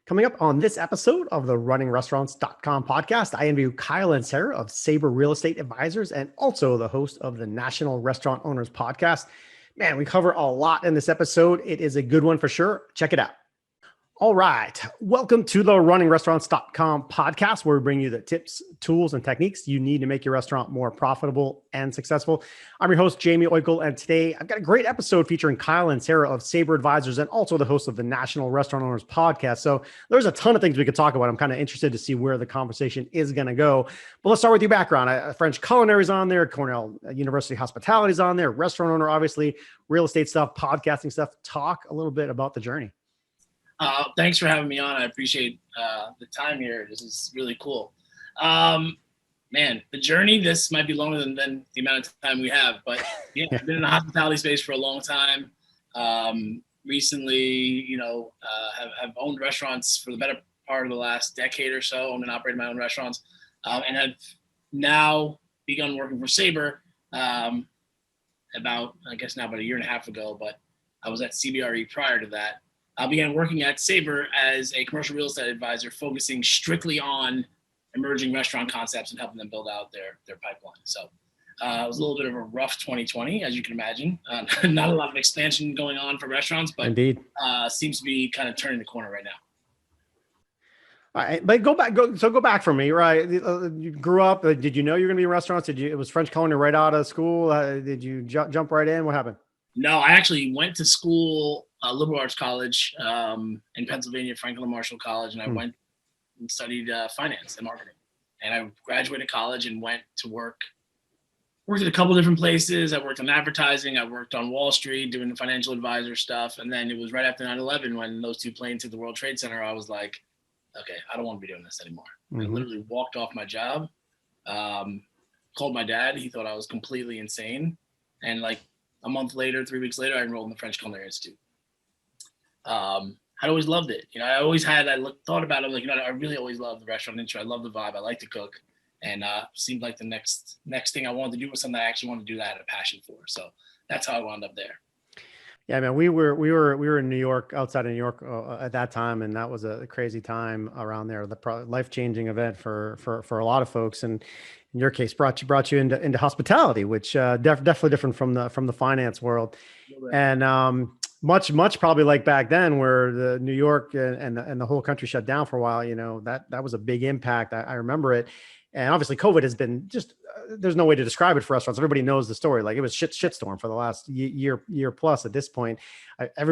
Coming up on this episode of the runningrestaurants.com podcast, I interview Kyle and Sarah of Sabre Real Estate Advisors and also the host of the National Restaurant Owners Podcast. Man, we cover a lot in this episode. It is a good one for sure. Check it out. All right. Welcome to the runningrestaurants.com podcast, where we bring you the tips, tools, and techniques you need to make your restaurant more profitable and successful. I'm your host, Jaime Oikle, and today I've got a great episode featuring Kyle and Sarah of Sabre Advisors and also the host of the National Restaurant Owners Podcast. So there's a ton of things we could talk about. I'm kind of interested to see where the conversation is going to go. But let's start with your background. French culinary is on there, Cornell University hospitality is on there, restaurant owner, obviously, real estate stuff, podcasting stuff. Talk a little bit about the journey. Thanks for having me on. I appreciate the time here. This is really cool. Man, the journey, this might be longer than the amount of time we have, but yeah, I've been in the hospitality space for a long time. Recently, have owned restaurants for the better part of the last decade or so, owned and operated my own restaurants, and have now begun working for Sabre about a year and a half ago, but I was at CBRE prior to that. I began working at Sabre as a commercial real estate advisor, focusing strictly on emerging restaurant concepts and helping them build out their pipeline. So it was a little bit of a rough 2020, as you can imagine. Not a lot of expansion going on for restaurants, but indeed, seems to be kind of turning the corner right now. All right, but go back for me, right? You grew up. Did you know you were going to be in restaurants? It was French culinary right out of school? Did you jump right in? What happened? No, I actually went to school, liberal arts college in Pennsylvania, Franklin Marshall College, and I went and studied finance and marketing. And I graduated college and went to worked at a couple different places. I worked on advertising. I worked on Wall Street doing the financial advisor stuff. And then it was right after 9/11 when those two planes hit the World Trade Center. I was like, okay, I don't want to be doing this anymore. I literally walked off my job, called my dad. He thought I was completely insane. And like a month later, 3 weeks later, I enrolled in the French Culinary Institute. I'd always loved it. I thought about it. I really always loved the restaurant industry. I love the vibe. I like to cook. And seemed like the next thing I wanted to do was something I actually wanted to do that I had a passion for. So that's how I wound up there. Yeah, man, we were in New York, outside of New York at that time. And that was a crazy time around there. The life-changing event for a lot of folks. And in your case, brought you into hospitality, which definitely different from the finance world. And much probably like back then where the New York and the whole country shut down for a while, that was a big impact. I remember it. And obviously COVID has been just, there's no way to describe it for restaurants. Everybody knows the story. Like it was shitstorm for the last year plus at this point.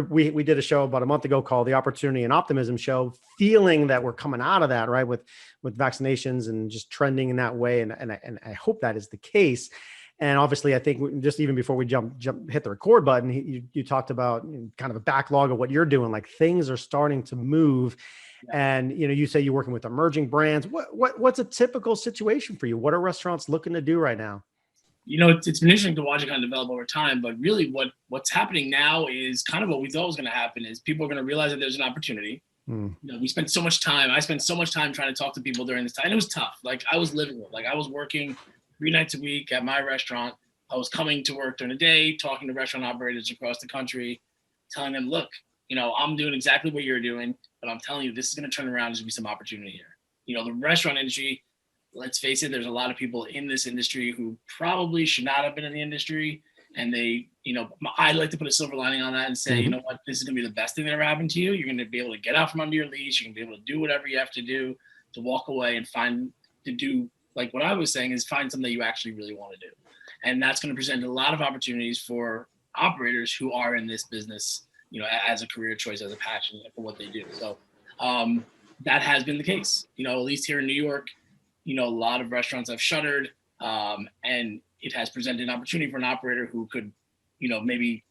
We did a show about a month ago called the Opportunity and Optimism Show, feeling that we're coming out of that, right? With vaccinations and just trending in that way. And I hope that is the case. And obviously, I think just even before we hit the record button, you talked about kind of a backlog of what you're doing. Like things are starting to move, and you say you're working with emerging brands. What's a typical situation for you? What are restaurants looking to do right now? It's been interesting to watch it kind of develop over time. But really, what's happening now is kind of what we thought was going to happen. Is people are going to realize that there's an opportunity. We spent so much time. I spent so much time trying to talk to people during this time, and it was tough. Like I was living with, I was working 3 nights a week at my restaurant. I was coming to work during the day, talking to restaurant operators across the country, telling them, look, I'm doing exactly what you're doing, but I'm telling you, this is going to turn around. There's going to be some opportunity here. The restaurant industry, let's face it, there's a lot of people in this industry who probably should not have been in the industry. And they, I'd like to put a silver lining on that and say, you know what, this is going to be the best thing that ever happened to you. You're going to be able to get out from under your leash. You're going to be able to do whatever you have to do to walk away and do like what I was saying is find something that you actually really want to do. And that's going to present a lot of opportunities for operators who are in this business, as a career choice, as a passion for what they do. So that has been the case, at least here in New York, a lot of restaurants have shuttered, and it has presented an opportunity for an operator who could, maybe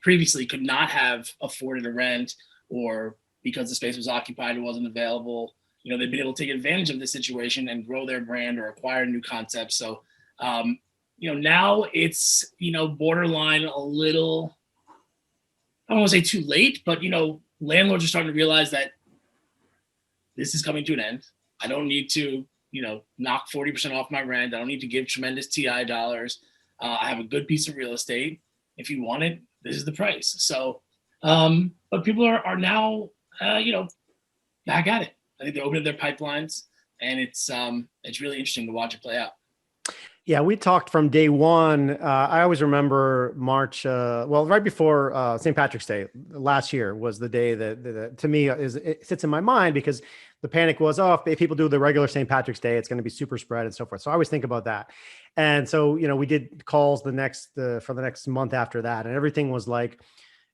previously could not have afforded a rent, or because the space was occupied, it wasn't available. They've been able to take advantage of this situation and grow their brand or acquire new concepts. So, now it's, borderline a little, I don't want to say too late, but, landlords are starting to realize that this is coming to an end. I don't need to, knock 40% off my rent. I don't need to give tremendous TI dollars. I have a good piece of real estate. If you want it, this is the price. So, but people are now, back at it. I think they're opening their pipelines, and it's really interesting to watch it play out. Yeah, we talked from day one. I always remember March, right before St. Patrick's Day last year was the day that to me it sits in my mind, because the panic was, oh, if people do the regular St. Patrick's Day, it's going to be super spread and so forth. So I always think about that. And so, we did calls for the next month after that, and everything was like,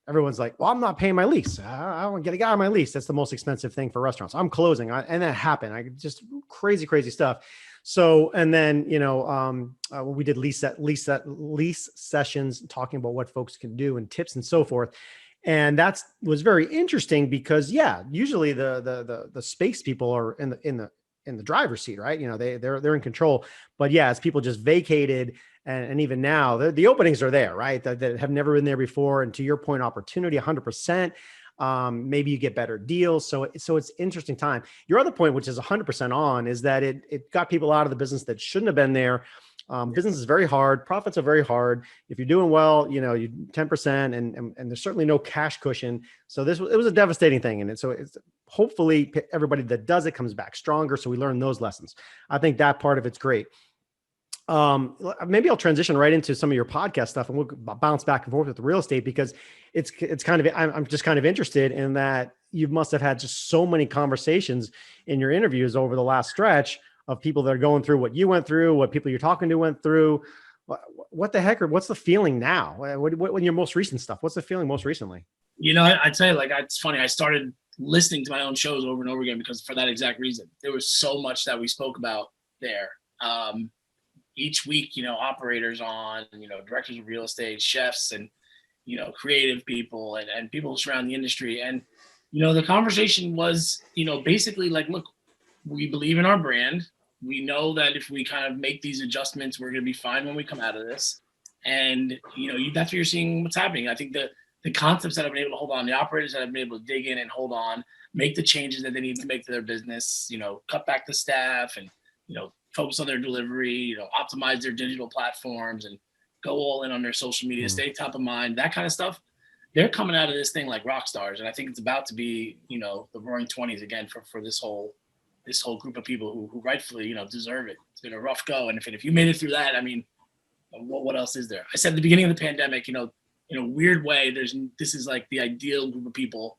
everyone's like, well, I'm not paying my lease. I want to get out of my lease. That's the most expensive thing for restaurants. I'm closing. And that happened. I just crazy stuff. So, and then, we did lease sessions talking about what folks can do and tips and so forth. And that was very interesting because, usually the space people are in the driver's seat, right? They're in control, but as people just vacated, and even now the openings are there, right? That have never been there before. And to your point, opportunity 100%. Maybe you get better deals. So it's interesting time. Your other point, which is 100% on, is that it got people out of the business that shouldn't have been there. Business is very hard. Profits are very hard. If you're doing well, you 10% and there's certainly no cash cushion. So it was a devastating thing. And so it's hopefully everybody that does it comes back stronger. So we learn those lessons. I think that part of it's great. Maybe I'll transition right into some of your podcast stuff, and we'll bounce back and forth with the real estate, because it's kind of, I'm just kind of interested in that you must have had just so many conversations in your interviews over the last stretch of people that are going through what you went through, what people you're talking to went through. What the heck, or what's the feeling now? What in your most recent stuff? What's the feeling most recently? I'd say, it's funny. I started listening to my own shows over and over again because for that exact reason, there was so much that we spoke about there. Each week, operators on, directors of real estate, chefs, and, creative people and people around the industry. And, the conversation was, basically like, look, we believe in our brand. We know that if we kind of make these adjustments, we're going to be fine when we come out of this. And, that's what you're seeing what's happening. I think the concepts that have been able to hold on, the operators that have been able to dig in and hold on, make the changes that they need to make to their business, cut back the staff and, focus on their delivery, optimize their digital platforms and go all in on their social media, stay top of mind, that kind of stuff. They're coming out of this thing like rock stars. And I think it's about to be, the roaring 20s again for this whole group of people who rightfully, deserve it. It's been a rough go. And if you made it through that, I mean, what else is there? I said at the beginning of the pandemic, in a weird way, this is like the ideal group of people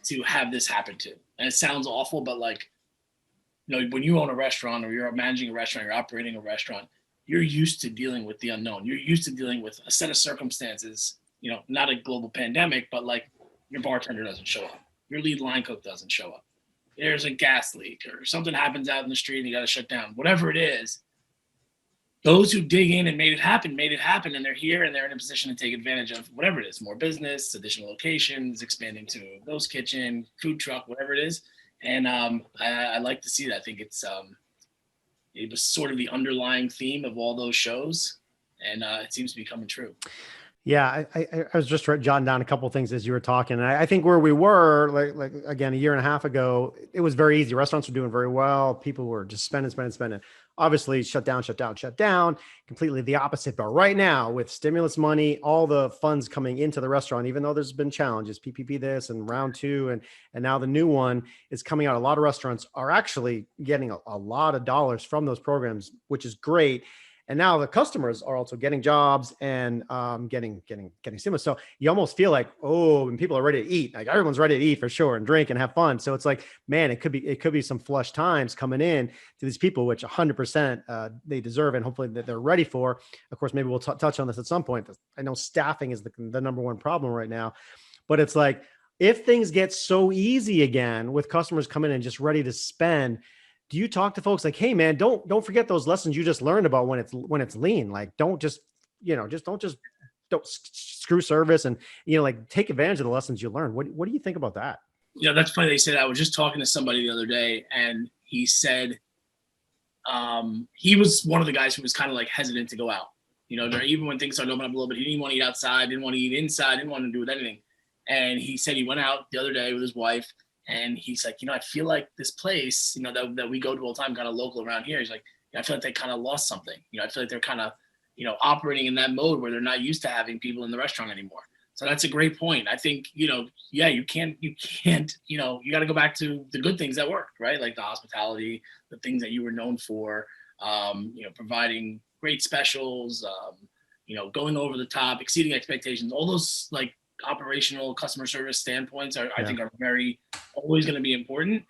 to have this happen to. And it sounds awful, but when you own a restaurant or you're managing a restaurant, you're operating a restaurant, you're used to dealing with the unknown. You're used to dealing with a set of circumstances, not a global pandemic, but like your bartender doesn't show up. Your lead line cook doesn't show up. There's a gas leak or something happens out in the street and you got to shut down. Whatever it is, those who dig in and made it happen, and they're here and they're in a position to take advantage of whatever it is, more business, additional locations, expanding to a ghost kitchen, food truck, whatever it is. And I like to see that. I think it was sort of the underlying theme of all those shows, and it seems to be coming true. Yeah, I was just jotting down a couple of things as you were talking. And I think where we were, like again, a year and a half ago, it was very easy. Restaurants were doing very well. People were just spending. Obviously, shut down. Completely the opposite. But right now, with stimulus money, all the funds coming into the restaurant, even though there's been challenges, PPP this and round two, and now the new one is coming out. A lot of restaurants are actually getting a lot of dollars from those programs, which is great. And now the customers are also getting jobs and getting stimulus. So you almost feel like, and people are ready to eat. Like everyone's ready to eat for sure and drink and have fun. So it's like, man, it could be some flush times coming in to these people, which 100% they deserve and hopefully that they're ready for. Of course, maybe we'll touch on this at some point. I know staffing is the number one problem right now, but it's like, if things get so easy again with customers coming in just ready to spend, do you talk to folks like, hey man, don't forget those lessons you just learned about when it's lean? Like, don't screw service and, like take advantage of the lessons you learned. What do you think about that? Yeah, that's funny. They said, I was just talking to somebody the other day and he said, he was one of the guys who was kind of like hesitant to go out, even when things started opening up a little bit, he didn't want to eat outside, didn't want to eat inside, didn't want to do with anything. And he said he went out the other day with his wife. And he's like, I feel like this place, that we go to all the time, kind of local around here. He's like, I feel like they kind of lost something. I feel like they're kind of, operating in that mode where they're not used to having people in the restaurant anymore. So that's a great point. I think, yeah, you can't, you got to go back to the good things that worked, right? Like the hospitality, the things that you were known for, providing great specials, going over the top, exceeding expectations, all those like operational customer service standpoints I think are always going to be important.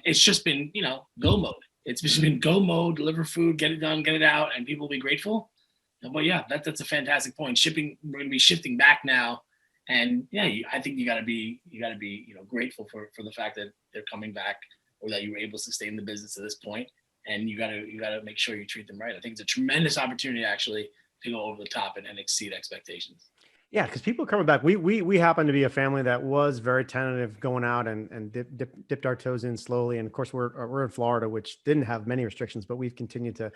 It's just been, go mode. It's just been go mode, deliver food, get it done, get it out, and people will be grateful. But yeah, that's a fantastic point. We're going to be shifting back now, and yeah, I think you got to be, grateful for the fact that they're coming back, or that you were able to sustain the business to this point, and you got to make sure you treat them right. I think it's a tremendous opportunity actually to go over the top and exceed expectations. Yeah, because people are coming back. We happen to be a family that was very tentative going out and dipped our toes in slowly. And of course, we're in Florida, which didn't have many restrictions, but we've continued to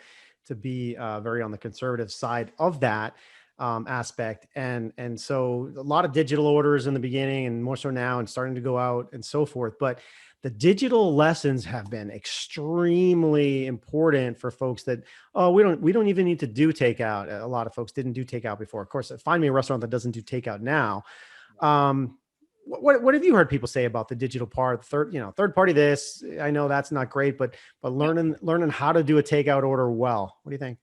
be very on the conservative side of that aspect. And so a lot of digital orders in the beginning, and more so now, and starting to go out and so forth. But the digital lessons have been extremely important for folks that, we don't even need to do takeout. A lot of folks didn't do takeout before. Of course, find me a restaurant that doesn't do takeout now. What have you heard people say about the digital part? Third party this, I know that's not great, but learning how to do a takeout order well. What do you think?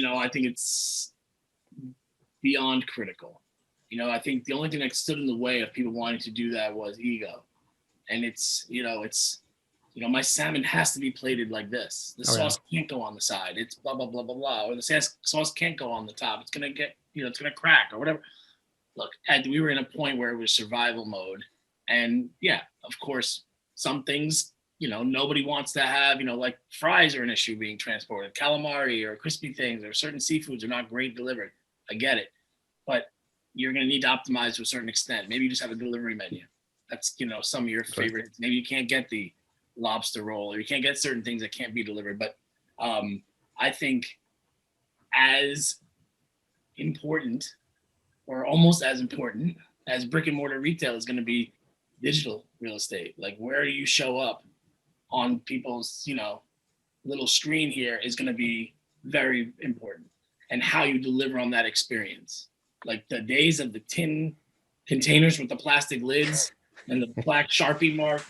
I think it's beyond critical. I think the only thing that stood in the way of people wanting to do that was ego. And it's my salmon has to be plated like this. The sauce can't go on the side. It's blah, blah, blah, blah, blah. Or the sauce can't go on the top. It's going to get, it's going to crack or whatever. Look, we were in a point where it was survival mode. And yeah, of course, some things, nobody wants to have, like fries are an issue being transported. Calamari or crispy things or certain seafoods are not great delivered. I get it. But you're going to need to optimize to a certain extent. Maybe you just have a delivery menu. That's, some of your favorites. Maybe you can't get the lobster roll, or you can't get certain things that can't be delivered. But I think as important, or almost as important as brick and mortar retail, is going to be digital real estate. Like, where do you show up on people's, little screen here is going to be very important, and how you deliver on that experience. Like the days of the tin containers with the plastic lids and the black Sharpie mark,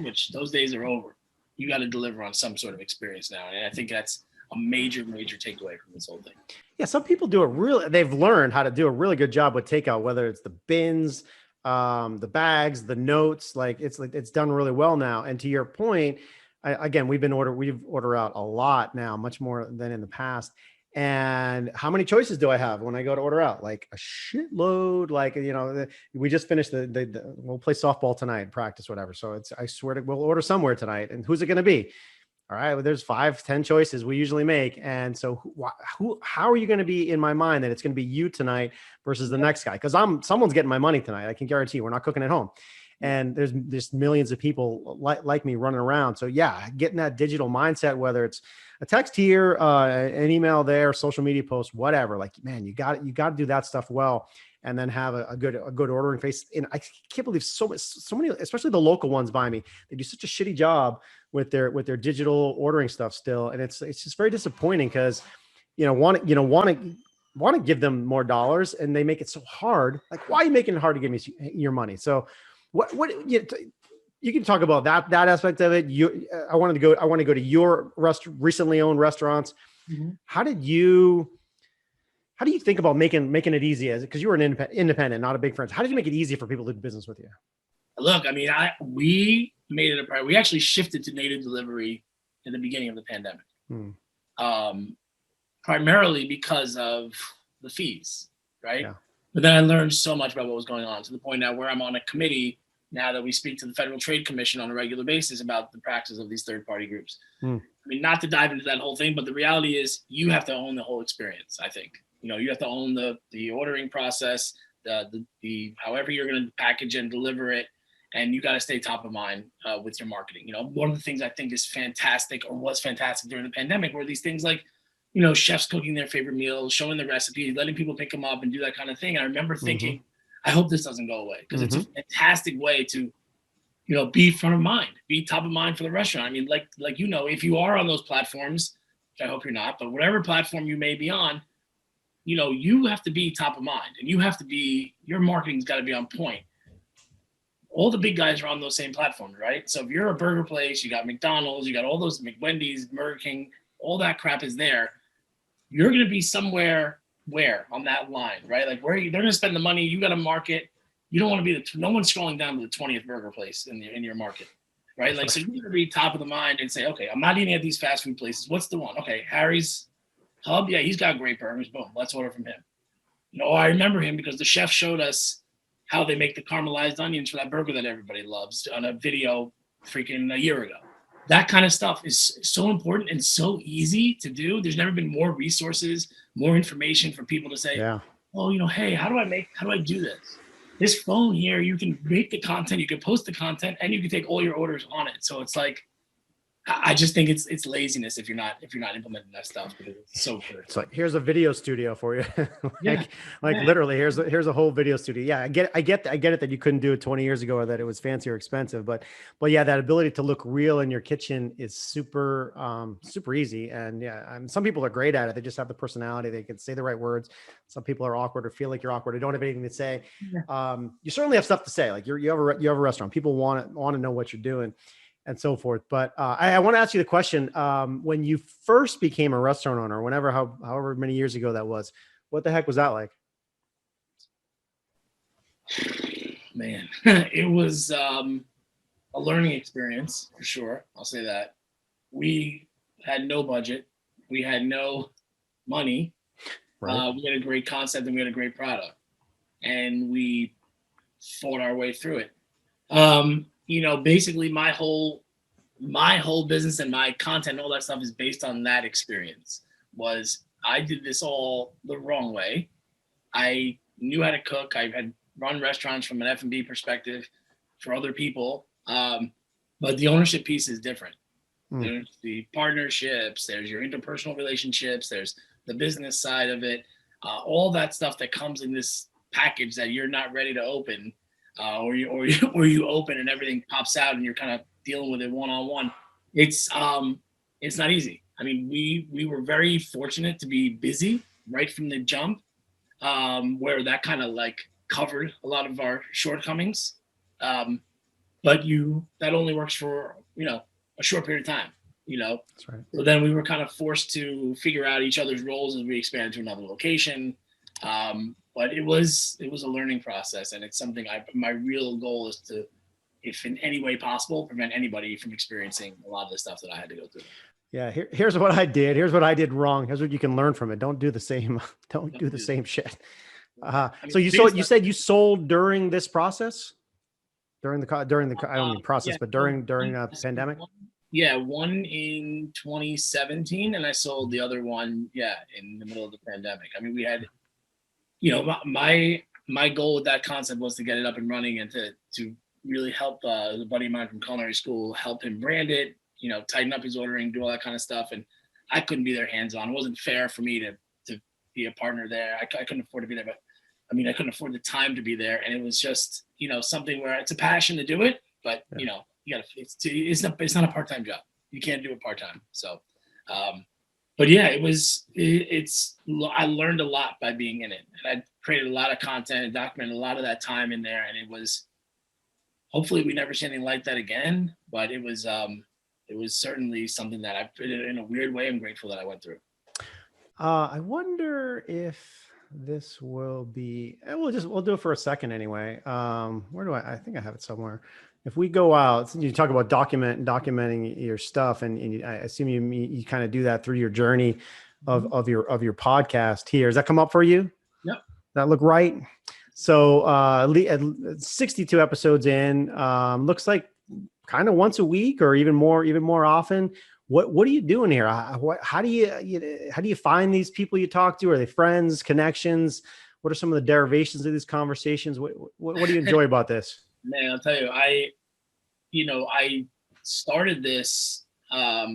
which those days are over. You got to deliver on some sort of experience now. And I think that's a major, major takeaway from this whole thing. Yeah. Some people they've learned how to do a really good job with takeout, whether it's the bins, the bags, the notes, it's done really well now. And to your point, we've order out a lot now, much more than in the past. And how many choices do I have when I go to order out? Like a shitload. We just finished we'll play softball tonight, practice, whatever. So I swear we'll order somewhere tonight. And who's it going to be? All right. Well, there's 5-10 choices we usually make. And so how are you going to be in my mind that it's going to be you tonight versus the next guy? Cause someone's getting my money tonight. I can guarantee you, we're not cooking at home. And there's millions of people like me running around. So yeah, getting that digital mindset, whether it's a text here, an email there, social media post, whatever. Like, man, you got to do that stuff well, and then have a good ordering face. And I can't believe so many, especially the local ones by me, they do such a shitty job with their digital ordering stuff still, and it's just very disappointing because want to give them more dollars, and they make it so hard. Like, why are you making it hard to give me your money? So you can talk about that aspect of it. I want to go to your recently owned restaurants. Mm-hmm. How do you think about making it easy, because you were an independent, not a big franchise? How did you make it easy for people to do business with you? Look, I mean, we made it a priority. We actually shifted to native delivery in the beginning of the pandemic, primarily because of the fees, right? Yeah. But then I learned so much about what was going on, to the point now where I'm on a committee now that we speak to the Federal Trade Commission on a regular basis about the practice of these third-party groups. I mean, not to dive into that whole thing, but the reality is you have to own the whole experience, I think. You have to own the ordering process, the however you're going to package and deliver it, and you got to stay top of mind with your marketing. One of the things I think is fantastic, or was fantastic during the pandemic, were these things like, chefs cooking their favorite meals, showing the recipe, letting people pick them up and do that kind of thing. I remember thinking, I hope this doesn't go away, because it's a fantastic way to, be front of mind, be top of mind for the restaurant. I mean, if you are on those platforms, which I hope you're not, but whatever platform you may be on, you have to be top of mind, and your marketing's got to be on point. All the big guys are on those same platforms, right? So if you're a burger place, you got McDonald's, you got all those McWendy's, Burger King, all that crap is there. You're going to be somewhere where on that line, right? Like they're going to spend the money. You got to market. You don't want to be no one's scrolling down to the 20th burger place in your market, right? Like, so you're going to be top of the mind and say, okay, I'm not eating at these fast food places. What's the one? Okay, Harry's Hub. Yeah, he's got great burgers. Boom, let's order from him. I remember him because the chef showed us how they make the caramelized onions for that burger that everybody loves on a video freaking a year ago. That kind of stuff is so important and so easy to do. There's never been more resources, more information for people to say, hey, how do I do this? This phone here, you can make the content, you can post the content, and you can take all your orders on it. So it's like, I just think it's laziness if you're not implementing that stuff, because it's so good. It's like, here's a video studio for you. Literally, here's a whole video studio. Yeah, I get it that you couldn't do it 20 years ago, or that it was fancy or expensive, but yeah, that ability to look real in your kitchen is super easy. And some people are great at it. They just have the personality. They can say the right words. Some people are awkward or feel like you're awkward. They don't have anything to say. Yeah. You certainly have stuff to say. Like you have a restaurant. People want to know what you're doing, and so forth. But I want to ask you the question, when you first became a restaurant owner, however many years ago that was, what the heck was that like? Man, it was a learning experience for sure. I'll say that. We had no budget. We had no money. Right. We had a great concept and we had a great product, and we fought our way through it. Basically my whole business and my content and all that stuff is based on that experience. Was I did this all the wrong way. I knew how to cook. I had run restaurants from an F&B perspective for other people. But the ownership piece is different. There's the partnerships, there's your interpersonal relationships, there's the business side of it, all that stuff that comes in this package that you're not ready to open. Or you open and everything pops out and you're kind of dealing with it one-on-one. It's not easy. I mean, we were very fortunate to be busy right from the jump, where that kind of like covered a lot of our shortcomings. But that only works for, a short period of time, That's right. So then we were kind of forced to figure out each other's roles as we expanded to another location. But it was a learning process, and it's something my real goal is to, if in any way possible, prevent anybody from experiencing a lot of the stuff that I had to go through. Yeah. Here's what I did. Here's what I did wrong. Here's what you can learn from it. Don't do the same. Don't do the same shit. So you said you sold during this process, during the I don't mean process, but during the pandemic. Yeah. One in 2017, and I sold the other one. Yeah. In the middle of the pandemic. I mean, we had, my goal with that concept was to get it up and running and to really help the buddy of mine from culinary school, help him brand it, tighten up his ordering, do all that kind of stuff. And I couldn't be there hands-on. It wasn't fair for me to be a partner there. I couldn't afford to be there, but I couldn't afford the time to be there. And it was just, something where it's a passion to do it, but it's not a part-time job. You can't do it part-time. So, but yeah, I learned a lot by being in it, and I created a lot of content and documented a lot of that time in there. And it was, hopefully we never see anything like that again, but it was certainly something that in a weird way, I'm grateful that I went through. I wonder if this will be, we'll do it for a second anyway. Where I think I have it somewhere. If we go out, you talk about documenting your stuff, and I assume you kind of do that through your journey of your podcast here. Does that come up for you? Yep. That look right? So 62 episodes in, looks like kind of once a week or even more often. What are you doing here? How do you find these people you talk to? Are they friends, connections? What are some of the derivations of these conversations? What do you enjoy about this? Man, I'll tell you, I started this a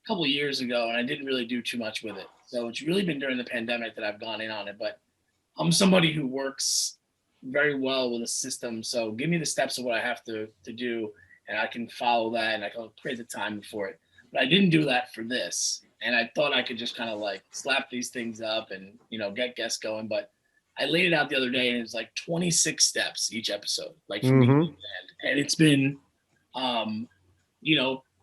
couple of years ago, and I didn't really do too much with it. So it's really been during the pandemic that I've gone in on it. But I'm somebody who works very well with a system. So give me the steps of what I have to do, and I can follow that, and I can create the time for it. But I didn't do that for this. and I thought I could just kind of like slap these things up and, get guests going. But I laid it out the other day, and it was like 26 steps each episode, like from beginning to end. And it's been,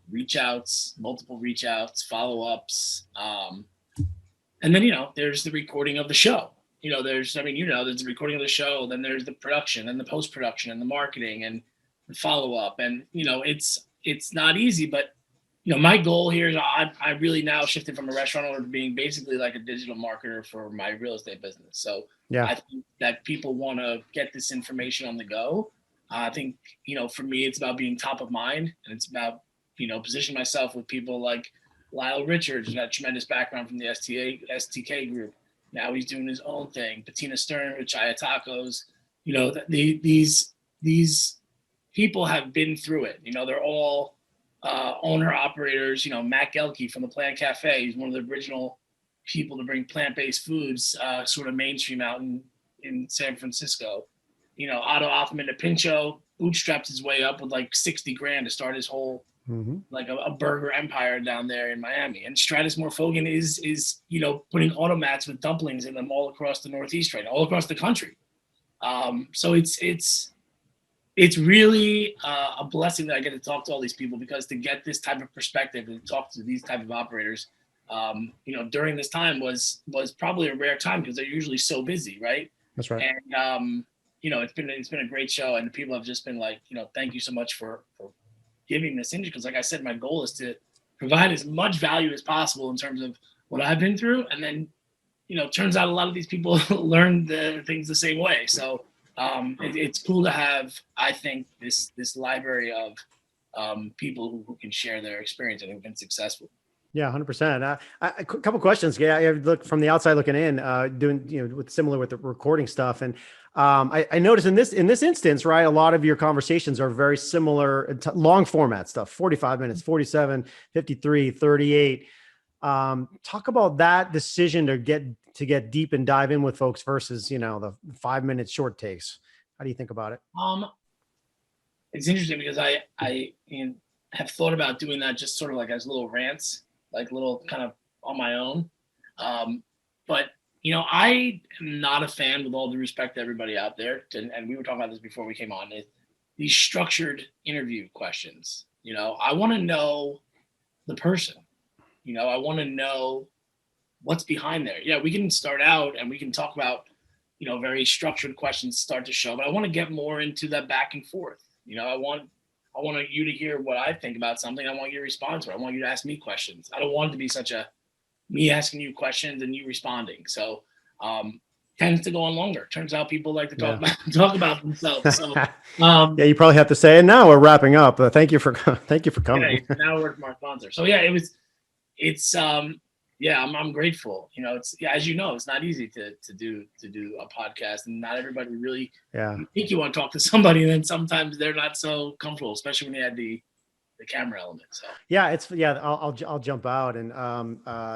reach outs, multiple reach outs, follow ups. And then, there's the recording of the show. There's the recording of the show, then there's the production and the post production and the marketing and the follow up. And, it's not easy, but my goal here is I really now shifted from a restaurant owner to being basically like a digital marketer for my real estate business. So I think that people want to get this information on the go. I think, for me, it's about being top of mind, and it's about, positioning myself with people like Lyle Richards, who's got a tremendous background from the STK group. Now he's doing his own thing. Bettina Stern with Chaya Tacos. These people have been through it. They're all owner operators. Matt Gelke from the Plant Cafe. He's one of the original people to bring plant-based foods sort of mainstream out in San Francisco. Otto Offman at Pincho bootstrapped his way up with like $60,000 to start his whole like a burger empire down there in Miami. And Stratus Morfogen is putting automats with dumplings in them all across the Northeast right now, all across the country. So it's really a blessing that I get to talk to all these people, because to get this type of perspective and talk to these type of operators, during this time was probably a rare time, because they're usually so busy, right? That's right. And it's been a great show, and the people have just been like, thank you so much for giving this industry, because like I said, my goal is to provide as much value as possible in terms of what I've been through, and then turns out a lot of these people learn the things the same way. So it's cool to have, I think, this library of people who can share their experience and who've been successful. Yeah, 100%. A couple questions. Yeah, I look from the outside looking in, doing similar with the recording stuff, and I noticed in this instance, right, a lot of your conversations are very similar, long format stuff, 45 minutes, 47, 53, 38. Talk about that decision to get deep and dive in with folks versus the 5-minute short takes. How do you think about it? It's interesting, because I have thought about doing that just sort of like as little rants, like little kind of on my own. But I am not a fan, with all due respect to everybody out there, and we were talking about this before we came on, is these structured interview questions. I want to know the person. I want to know what's behind there. Yeah, we can start out and we can talk about, very structured questions start to show, but I want to get more into that back and forth. I want you to hear what I think about something. I want you to respond to it. I want you to ask me questions. I don't want it to be such a me asking you questions and you responding. So tends to go on longer. Turns out people like to talk about themselves. So yeah, you probably have to say, and now we're wrapping up. Thank you for coming. Yeah, now we're my sponsor. So yeah, I'm grateful. It's as it's not easy to do a podcast, and not everybody really think you want to talk to somebody, and then sometimes they're not so comfortable, especially when you add the camera element. So I'll jump out, and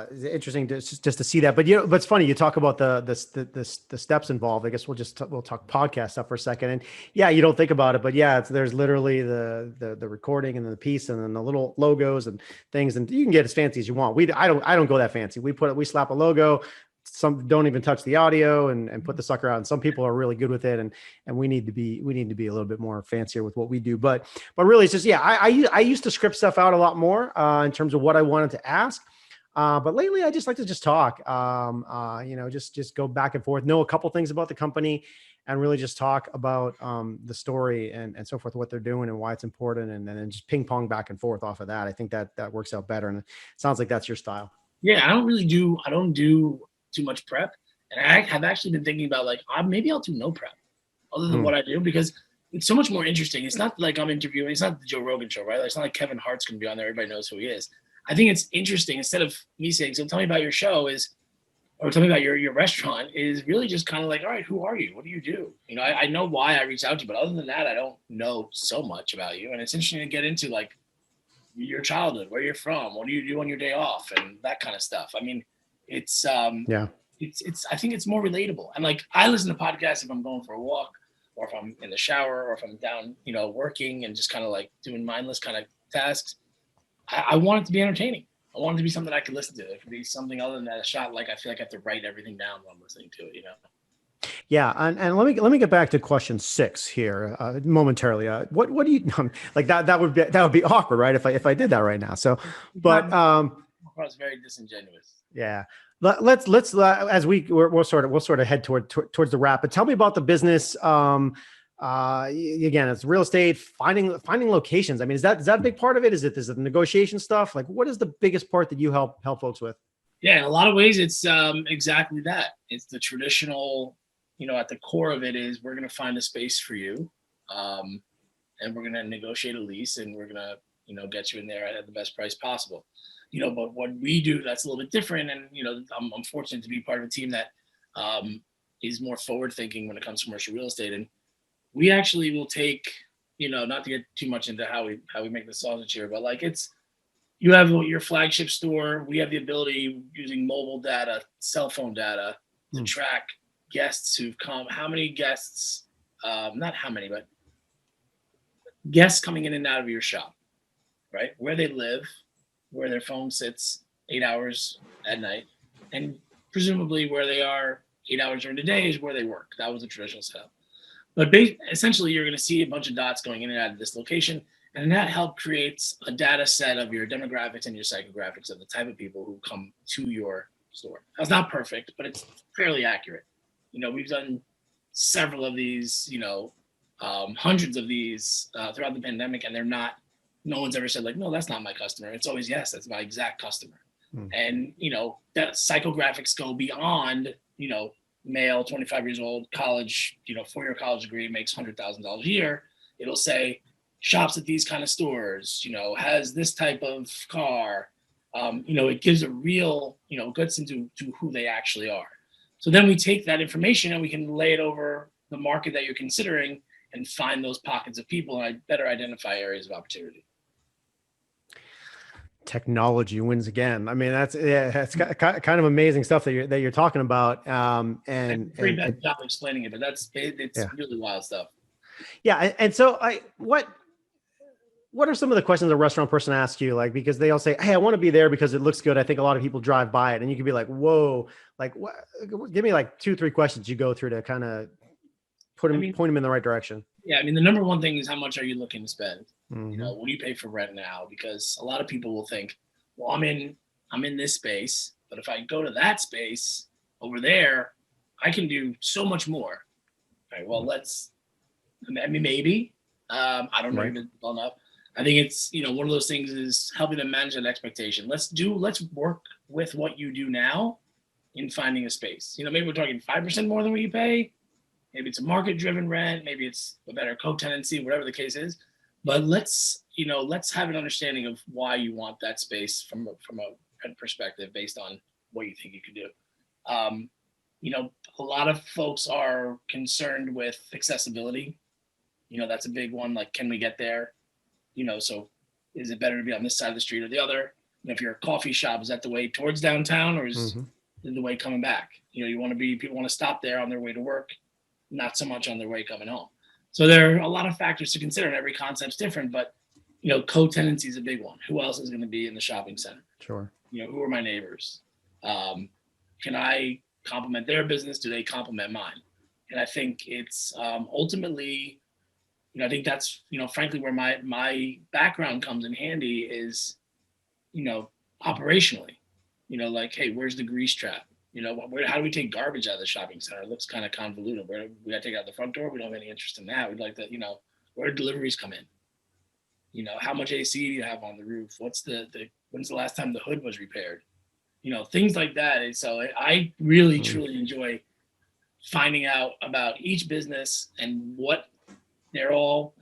it's interesting just to see that. But but it's funny you talk about the steps involved. I guess we'll talk podcast stuff for a second. And you don't think about it, but there's literally the recording and the piece and then the little logos and things, and you can get as fancy as you want. I don't go that fancy. We slap a logo. Some don't even touch the audio and put the sucker out. And some people are really good with it. And we need to be a little bit more fancier with what we do. But really it's just, I used to script stuff out a lot more in terms of what I wanted to ask. But lately I just like to just talk, just go back and forth, know a couple things about the company, and really just talk about the story and so forth, what they're doing and why it's important. And then just ping pong back and forth off of that. I think that works out better. And it sounds like that's your style. Yeah. I don't do too much prep, and I have actually been thinking about maybe I'll do no prep other than what I do, because it's so much more interesting. It's not like I'm interviewing. It's not the Joe Rogan show, right? It's not like Kevin Hart's going to be on there. Everybody knows who he is. I think it's interesting, instead of me saying, so tell me about your show, or tell me about your restaurant, is really just kind of like, all right, who are you? What do you do? I know why I reached out to you, but other than that, I don't know so much about you. And it's interesting to get into your childhood, where you're from, what do you do on your day off, and that kind of stuff. I mean, it's I think it's more relatable. And I listen to podcasts if I'm going for a walk, or if I'm in the shower, or if I'm down, working and just kind of doing mindless kind of tasks. I want it to be entertaining. I want it to be something I can listen to. It could be something other than that, a shot. Like I feel like I have to write everything down while I'm listening to it, you know? Yeah, and let me get back to question 6 here momentarily. What do you like that would be awkward, right? If I did that right now. So, It's not, but it's very disingenuous. yeah, let's as we'll sort of head towards the wrap. But tell me about the business. Again, it's real estate, finding locations. I mean, is that a big part of it? Is it the negotiation stuff? Like, what is the biggest part that you help folks with? Yeah, in a lot of ways, it's exactly that. It's the traditional, at the core of it is we're going to find a space for you, and we're going to negotiate a lease, and we're going to, get you in there at the best price possible. But what we do that's a little bit different, and I'm fortunate to be part of a team that is more forward thinking when it comes to commercial real estate, and we actually will take, not to get too much into how we make the sausage here, but like you have your flagship store. We have the ability using mobile data, cell phone data to track guests who've come, how many guests, not how many, but guests coming in and out of your shop, right? Where they live, where their phone sits 8 hours at night, and presumably where they are 8 hours during the day is where they work. That was the traditional setup. But essentially, you're going to see a bunch of dots going in and out of this location. And that help creates a data set of your demographics and your psychographics of the type of people who come to your store. That's not perfect, but it's fairly accurate. We've done several of these, hundreds of these throughout the pandemic, and no one's ever said like, no, that's not my customer. It's always, yes, that's my exact customer. And, that psychographics go beyond, male, 25 years old, college, 4-year college degree, makes $100,000 a year. It'll say, shops at these kind of stores, has this type of car. It gives a real, gets into who they actually are. So then we take that information and we can lay it over the market that you're considering and find those pockets of people and better identify areas of opportunity. Technology wins again. I mean, that's kind of amazing stuff that you're talking about. And pretty bad job explaining it, but it's really wild stuff. Yeah, and so what are some of the questions a restaurant person asks you? Like, because they all say, "Hey, I want to be there because it looks good. I think a lot of people drive by it," and you can be like, "Whoa!" Like, what? Give me like 2-3 questions you go through to kind of point them in the right direction. Yeah, I mean, the number one thing is how much are you looking to spend? What do you pay for rent now? Because a lot of people will think, well, I'm in this space, but if I go to that space over there, I can do so much more. All right, well, maybe. I don't know even well enough. I think it's, one of those things is helping them manage that expectation. Let's work with what you do now in finding a space. Maybe we're talking 5% more than what you pay. Maybe it's a market-driven rent. Maybe it's a better co-tenancy, whatever the case is. But let's have an understanding of why you want that space from a rent perspective based on what you think you could do. A lot of folks are concerned with accessibility. That's a big one. Like, can we get there? So is it better to be on this side of the street or the other? If you're a coffee shop, is that the way towards downtown or is it the way coming back? People want to stop there on their way to work, not so much on their way coming home. So there are a lot of factors to consider, and every concept's different, but co-tenancy is a big one. Who else is going to be in the shopping center? Sure. Who are my neighbors? Can I complement their business? Do they complement mine? And I think it's ultimately, I think that's, frankly, where my background comes in handy is, operationally, like, hey, where's the grease trap? How do we take garbage out of the shopping center? It looks kind of convoluted. We got to take it out the front door. We don't have any interest in that. We'd like to, where do deliveries come in? How much AC do you have on the roof? When's the last time the hood was repaired? Things like that. And so I really, truly enjoy finding out about each business and what they're all,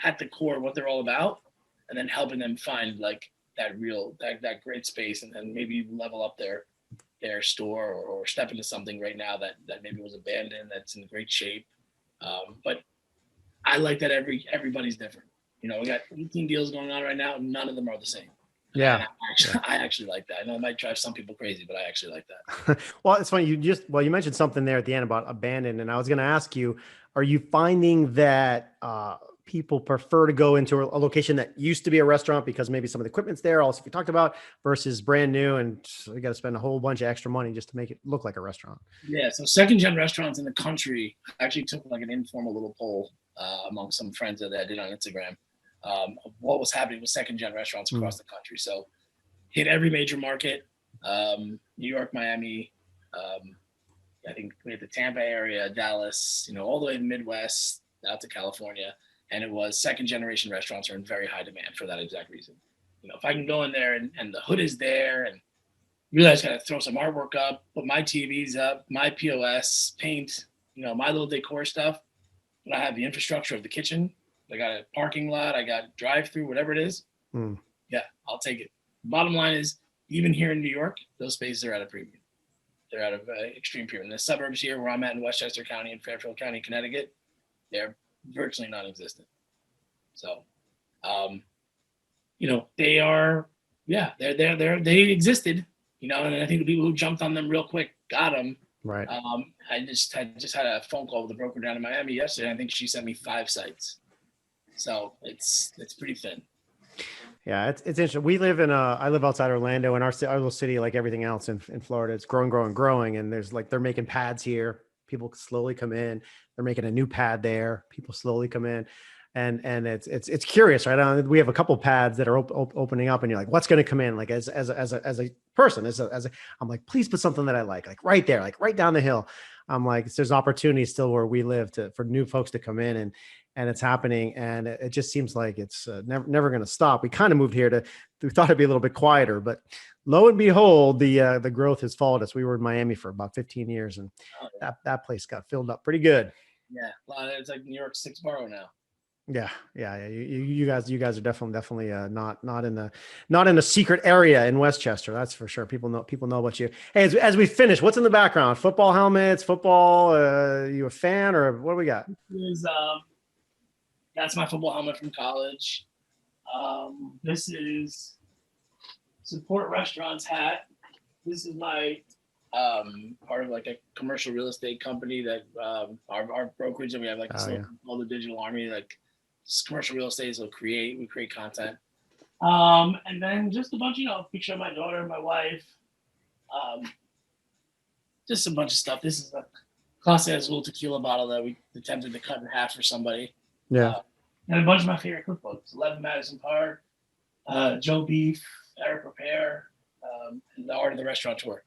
at the core, what they're all about, and then helping them find like that great space and then maybe level up their store or step into something right now that maybe was abandoned, that's in great shape. But I like that everybody's different. We got 18 deals going on right now. None of them are the same. Yeah. I actually like that. I know it might drive some people crazy, but I actually like that. Well, it's funny. You mentioned something there at the end about abandoned. And I was going to ask you, are you finding that people prefer to go into a location that used to be a restaurant because maybe some of the equipment's there, also if you talked about, versus brand new and you got to spend a whole bunch of extra money just to make it look like a restaurant? Yeah, so second gen restaurants in the country, I actually took like an informal little poll among some friends that I did on Instagram of what was happening with second gen restaurants across the country. So hit every major market, New York, Miami, I think we had the Tampa area, Dallas, all the way to the Midwest, out to California. And it was second generation restaurants are in very high demand for that exact reason. If I can go in there and the hood is there and really I just got to throw some artwork up, put my TVs up, my POS, paint, my little decor stuff. And I have the infrastructure of the kitchen. I got a parking lot. I got drive-through, whatever it is. Yeah, I'll take it. Bottom line is, even here in New York, those spaces are at a premium. They're at an extreme premium. In the suburbs here where I'm at in Westchester County and Fairfield County, Connecticut, they're virtually non-existent. So, they are, they existed, and I think the people who jumped on them real quick got them. Right. I just had a phone call with a broker down in Miami yesterday. I think she sent me 5 sites. So it's pretty thin. Yeah, it's interesting. I live outside Orlando, and our little city, like everything else in Florida, it's growing. And there's they're making pads here. People slowly come in. They're making a new pad there. People slowly come in. And it's curious, right? We have a couple pads that are opening up, and you're like, what's going to come in? Like as a person, I'm like, please put something that I like right there, like right down the hill. I'm like, there's opportunity still where we live for new folks to come in, and it's happening, and it just seems like it's never going to stop. We kind of moved here we thought it'd be a little bit quieter, but lo and behold, the growth has followed us. We were in Miami for about 15 years, and that place got filled up pretty good. Yeah, it's like New York's 6th borough now. Yeah. You guys are definitely not in the secret area in Westchester. That's for sure. People know about you. Hey, as we finish, what's in the background? Football helmets, football. You a fan or what do we got? That's my football helmet from college. This is support restaurants hat. This is my part of like a commercial real estate company that our brokerage, and we have like all the digital army, like commercial real estate. So we create content, and then just a bunch, picture of my daughter and my wife, just a bunch of stuff. This is a classic little tequila bottle that we attempted to cut in half for somebody. Yeah, and a bunch of my favorite cookbooks: 11 Madison Park, Joe Beef, Eric Repair, and The Art of the Restaurateur.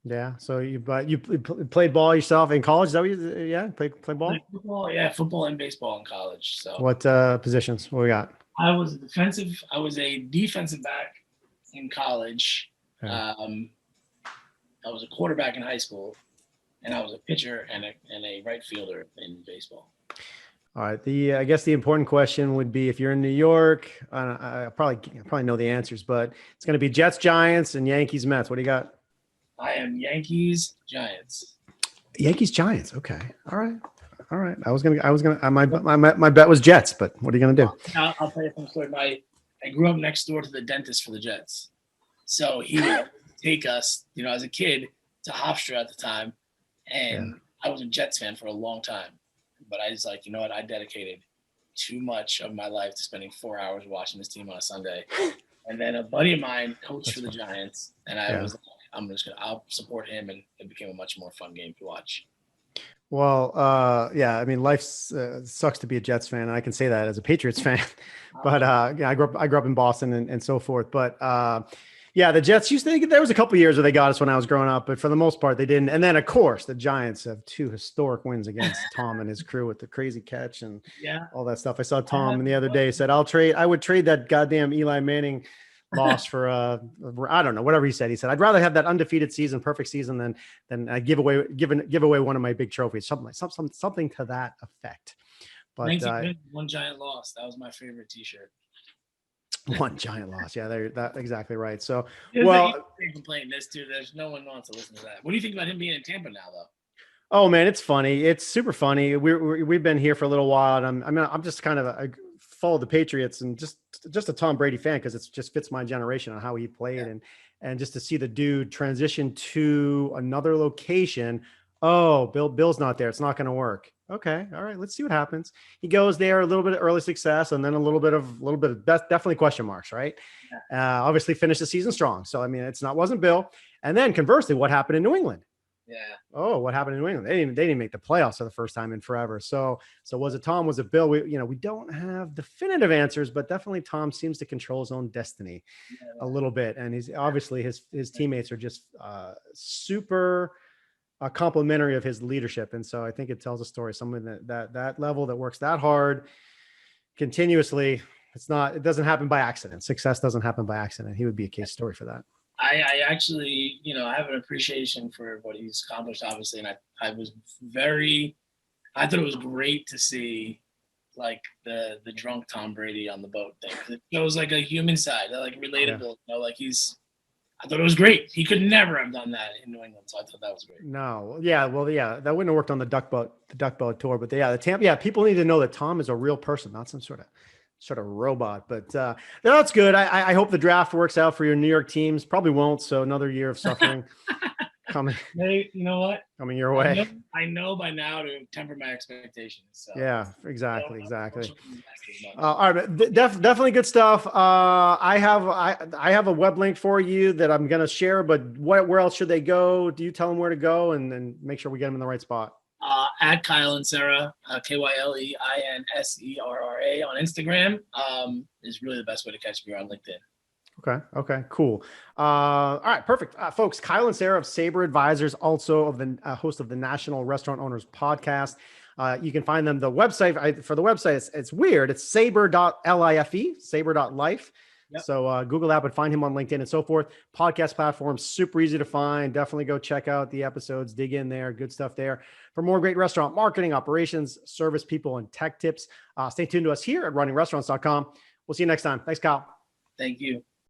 Yeah. So you played ball yourself in college? Is that what you played ball? Football, yeah, football and baseball in college. So what positions? What we got? I was a defensive back in college. Okay. I was a quarterback in high school, and I was a pitcher and a right fielder in baseball. All right. I guess the important question would be, if you're in New York, I probably know the answers, but it's going to be Jets, Giants, and Yankees, Mets. What do you got? I am Yankees, Giants. Yankees, Giants. Okay. All right. My bet was Jets, but what are you going to do? I'll tell you a story. I grew up next door to the dentist for the Jets. So he would take us, as a kid, to Hofstra at the time. And I was a Jets fan for a long time. But I was like, you know what? I dedicated too much of my life to spending 4 hours watching this team on a Sunday. And then a buddy of mine coached for the Giants. And I was like, I'll support him. And it became a much more fun game to watch. Well, I mean, life sucks to be a Jets fan. And I can say that as a Patriots fan, but I grew up in Boston and so forth. But the Jets there was a couple of years where they got us when I was growing up, but for the most part they didn't. And then of course the Giants have 2 historic wins against Tom and his crew with the crazy catch and all that stuff. I saw Tom the other day said, I would trade that goddamn Eli Manning loss for I don't know, whatever he said. He said, I'd rather have that undefeated season, perfect season than I give away one of my big trophies, something to that effect. But one giant loss. That was my favorite T-shirt. One giant loss. Yeah, that's exactly right. So, complain this too. There's no one wants to listen to that. What do you think about him being in Tampa now, though? Oh man, it's funny. It's super funny. We've been here for a little while, and I'm just kind of I follow the Patriots and just a Tom Brady fan because it just fits my generation on how he played, and just to see the dude transition to another location Oh, Bill's not there. It's not going to work. Okay. All right. Let's see what happens. He goes there, a little bit of early success, and then a little bit of definitely question marks, right? Obviously finished the season strong. So, I mean, wasn't Bill. And then conversely, what happened in New England? Yeah. Oh, what happened in New England? They didn't make the playoffs for the first time in forever. So was it Tom? Was it Bill? We don't have definitive answers, but definitely Tom seems to control his own destiny a little bit. And he's obviously his teammates are just super complimentary of his leadership. And so I think it tells a story. Someone that level that works that hard continuously. It doesn't happen by accident. Success doesn't happen by accident. He would be a case story for that. I actually, I have an appreciation for what he's accomplished, obviously. And I thought it was great to see like the drunk Tom Brady on the boat thing. It shows like a human side, like relatable, I thought it was great. He could never have done that in New England. So I thought that was great. No. Yeah. Well, yeah, that wouldn't have worked on the duck boat tour, but the Tampa, people need to know that Tom is a real person, not some sort of robot, but that's good. I hope the draft works out for your New York teams. Probably won't. So another year of suffering coming. Hey, you know what? Coming your way. I know by now to temper my expectations. So. Yeah, exactly. All right, definitely good stuff. I have a web link for you that I'm going to share, but where else should they go? Do you tell them where to go and make sure we get them in the right spot? At Kyle Inserra, KYLEINSERRA on Instagram is really the best way to catch me on LinkedIn. Okay, cool. All right, perfect. Folks, Kyle Inserra of Sabre Advisors, also of the host of the National Restaurant Owners Podcast. You can find them, the website for the website. It's weird. It's sabre.life, sabre.life. Yep. So Google that, but find him on LinkedIn and so forth. Podcast platform, super easy to find. Definitely go check out the episodes, dig in there. Good stuff there. For more great restaurant marketing, operations, service people, and tech tips, stay tuned to us here at runningrestaurants.com. We'll see you next time. Thanks, Kyle. Thank you.